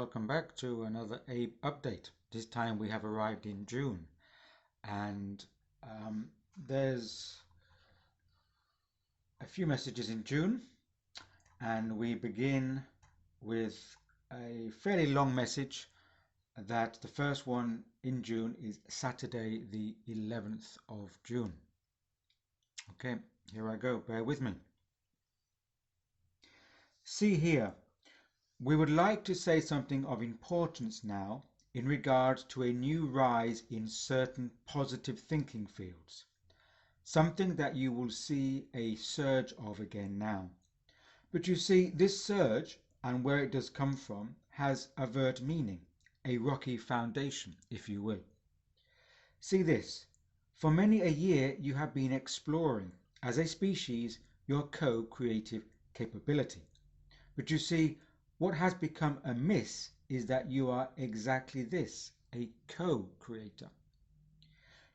welcome back to another ABE update. This time we have arrived in June, and there's a few messages in June, and we begin with a fairly long message. That the first one in June is Saturday the 11th of June. Okay, here I go, bear with me. See here, we would like to say something of importance now in regard to a new rise in certain positive thinking fields, something that you will see a surge of again now. But you see, this surge, and where it does come from, has overt meaning, a rocky foundation, if you will. See this, for many a year you have been exploring, as a species, your co-creative capability. But you see, what has become amiss is that you are exactly this, a co-creator.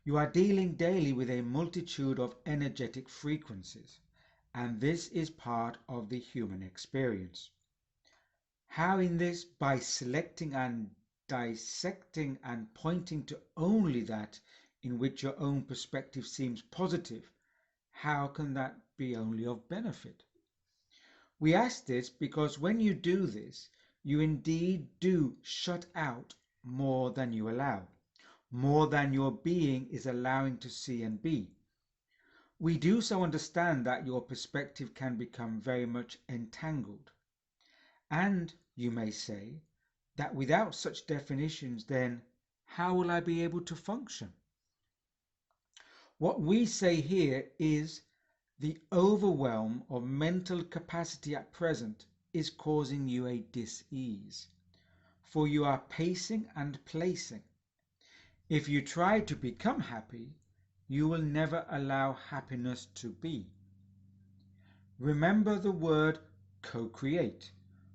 You are dealing daily with a multitude of energetic frequencies, and this is part of the human experience. How in this? By selecting and dissecting and pointing to only that in which your own perspective seems positive, how can that be only of benefit? We ask this because when you do this, you indeed do shut out more than you allow, more than your being is allowing to see and be. We do so understand that your perspective can become very much entangled. And you may say that without such definitions, then how will I be able to function? What we say here is the overwhelm of mental capacity at present is causing you a dis-ease, for you are pacing and placing. If you try to become happy, you will never allow happiness to be. Remember the word co-create,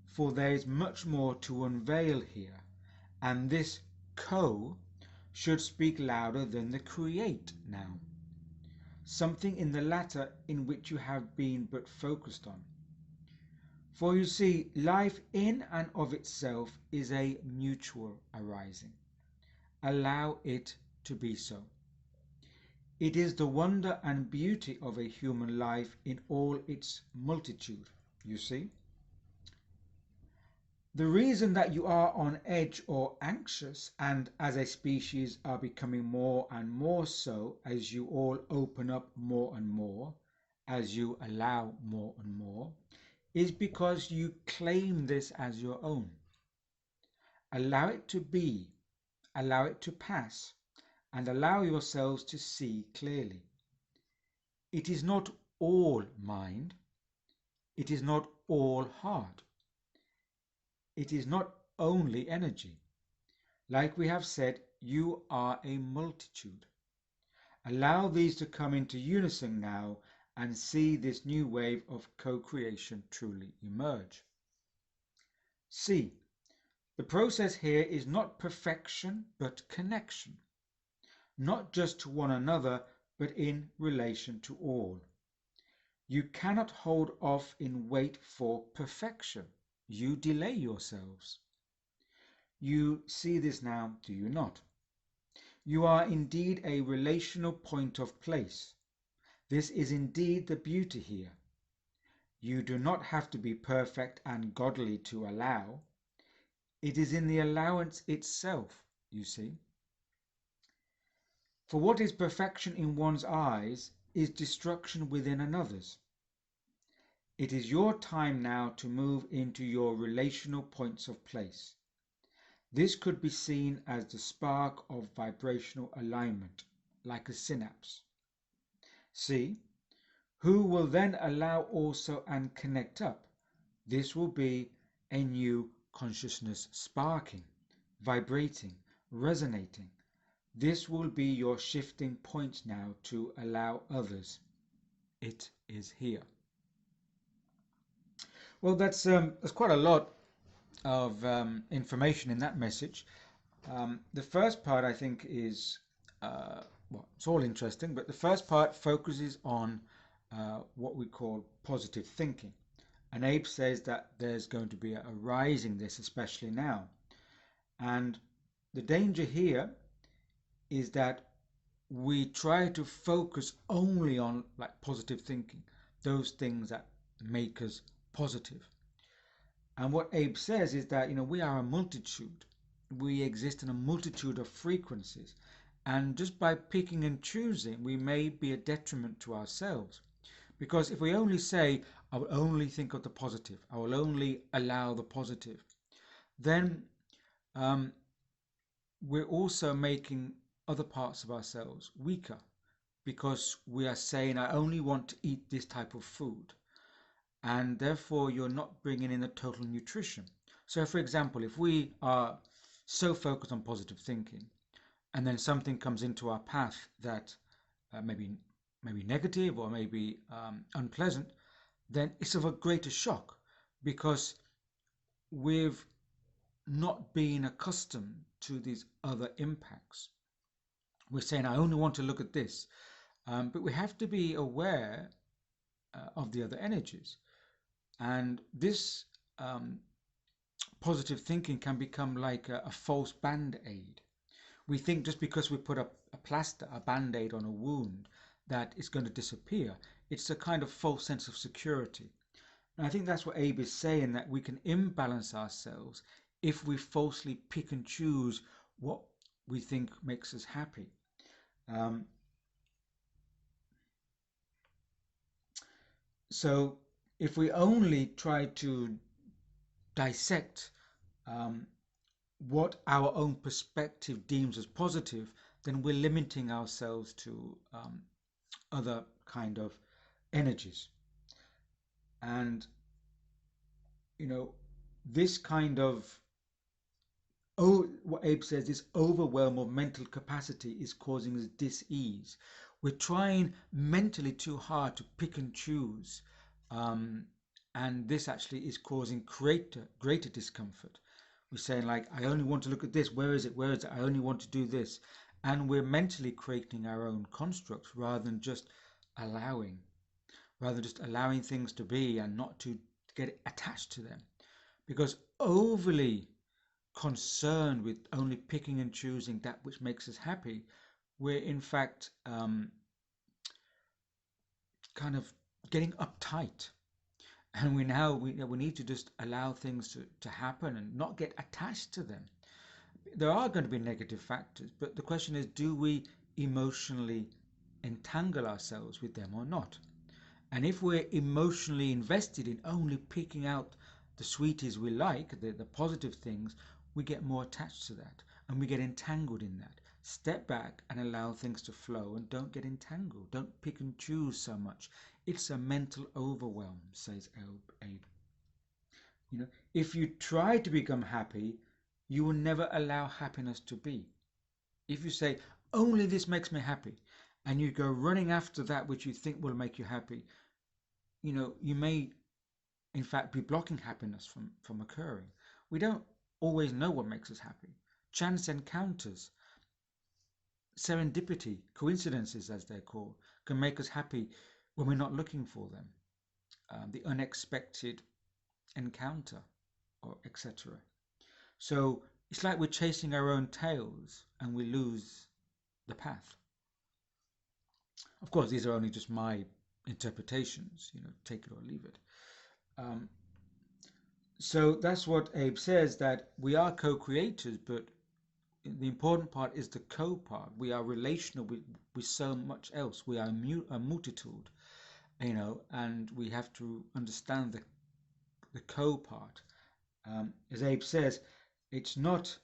for there is much more to unveil here, and this co should speak louder than the create now, something in the latter in which you have been but focused on. For you see, life in and of itself is a mutual arising. Allow it to be so. It is the wonder and beauty of a human life in all its multitude, you see. The reason that you are on edge or anxious, and as a species are becoming more and more so as you all open up more and more, as you allow more and more, is because you claim this as your own. Allow it to be, allow it to pass, and allow yourselves to see clearly. It is not all mind, it is not all heart. It is not only energy. Like we have said, you are a multitude. Allow these to come into unison now and see this new wave of co-creation truly emerge. See, the process here is not perfection but connection, not just to one another but in relation to all. You cannot hold off in wait for perfection. You delay yourselves. You see this now, do you not? You are indeed a relational point of place. This is indeed the beauty here. You do not have to be perfect and godly to allow. It is in the allowance itself, you see. For what is perfection in one's eyes is destruction within another's. It is your time now to move into your relational points of place. This could be seen as the spark of vibrational alignment, like a synapse. See, who will then allow also and connect up? This will be a new consciousness sparking, vibrating, resonating. This will be your shifting point now to allow others. It is here. Well, that's quite a lot of information in that message. The first part, I think, is well, it's all interesting, but the first part focuses on what we call positive thinking. And Abe says that there's going to be a rise in this, especially now. And the danger here is that we try to focus only on like positive thinking, those things that make us positive. And what Abe says is that we are a multitude. We exist in a multitude of frequencies. And just by picking and choosing, we may be a detriment to ourselves. Because if we only say, I will only think of the positive, I will only allow the positive, then um, we're also making other parts of ourselves weaker, because we are saying, I only want to eat this type of food. And therefore, you're not bringing in the total nutrition. So, for example, if we are so focused on positive thinking, and then something comes into our path that maybe negative or maybe unpleasant, then it's of a greater shock, because we've not been accustomed to these other impacts. We're saying, I only want to look at this, but we have to be aware of the other energies. And this positive thinking can become like a false band-aid. We think just because we put a plaster, a band-aid on a wound, that it's going to disappear. It's a kind of false sense of security. And I think that's what Abe is saying, that we can imbalance ourselves if we falsely pick and choose what we think makes us happy. Um, so if we only try to dissect um, what our own perspective deems as positive, then we're limiting ourselves to other kind of energies. And you know, this kind of, what Abe says, this overwhelm of mental capacity is causing us dis-ease. We're trying mentally too hard to pick and choose, um, and this actually is causing greater discomfort. We're saying, like, I only want to look at this. Where is it? Where is it? I only want to do this. And we're mentally creating our own constructs rather than just allowing, things to be and not to get attached to them. Because overly concerned with only picking and choosing that which makes us happy, we're in fact kind of getting uptight. And we need to just allow things to happen and not get attached to them. There are going to be negative factors, but the question is, do we emotionally entangle ourselves with them or not? And if we're emotionally invested in only picking out the sweeties we like, the positive things, we get more attached to that and we get entangled in that. Step back and allow things to flow and don't get entangled. Don't pick and choose so much. It's a mental overwhelm, says Abe. If you try to become happy, you will never allow happiness to be. If you say, only this makes me happy, and you go running after that which you think will make you happy, you may in fact be blocking happiness from occurring. We don't always know what makes us happy. Chance encounters, serendipity, coincidences as they're called, can make us happy when we're not looking for them. The unexpected encounter, or etc. So it's like we're chasing our own tails and we lose the path. Of course, these are only just my interpretations, take it or leave it. Um, so that's what Abe says, that we are co-creators, but the important part is the co-part. We are relational with so much else. We are a multitude, and we have to understand the co-part. As Abe says, it's not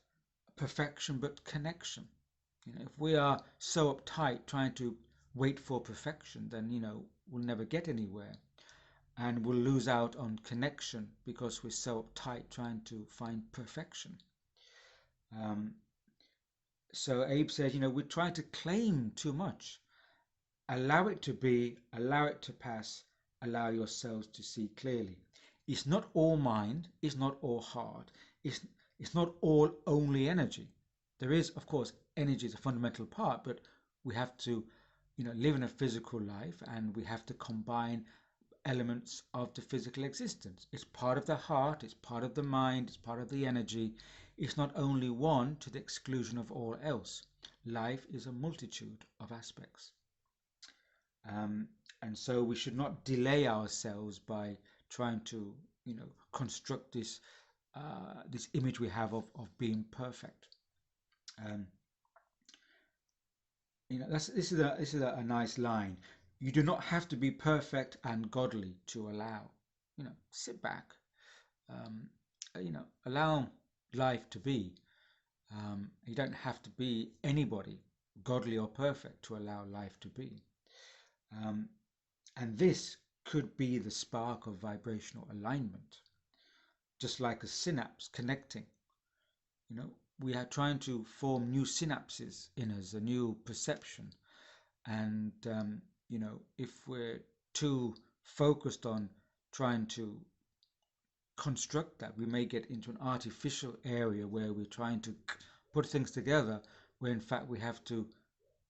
perfection but connection. If we are so uptight trying to wait for perfection, then we'll never get anywhere, and we'll lose out on connection because we're so uptight trying to find perfection. Um, so Abe says, we're trying to claim too much. Allow it to be, allow it to pass, allow yourselves to see clearly. It's not all mind, it's not all heart, it's not all only energy. There is, of course, energy is a fundamental part, but we have to, live in a physical life, and we have to combine elements of the physical existence. It's part of the heart, it's part of the mind, it's part of the energy. is not only one to the exclusion of all else. Life is a multitude of aspects. Um, and so we should not delay ourselves by trying to, construct this image we have of being perfect. Um, this is a nice line. You do not have to be perfect and godly to allow. Sit back. Um, allow life to be. You don't have to be anybody, godly or perfect, to allow life to be. Um, and this could be the spark of vibrational alignment, just like a synapse connecting. We are trying to form new synapses in us, a new perception. And, if we're too focused on trying to construct that, we may get into an artificial area where we're trying to put things together, where in fact we have to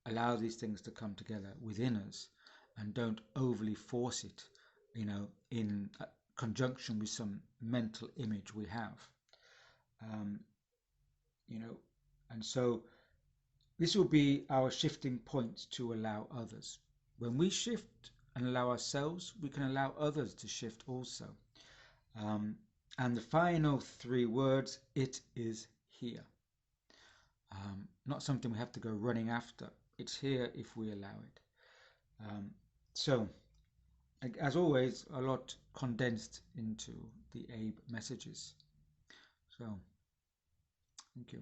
allow these things to come together within us and don't overly force it, in conjunction with some mental image we have. Um, and so this will be our shifting point to allow others. When we shift and allow ourselves, we can allow others to shift also. Um, and the final three words, it is here. Not something we have to go running after. It's here if we allow it. So, as always, a lot condensed into the ABE messages. So, thank you.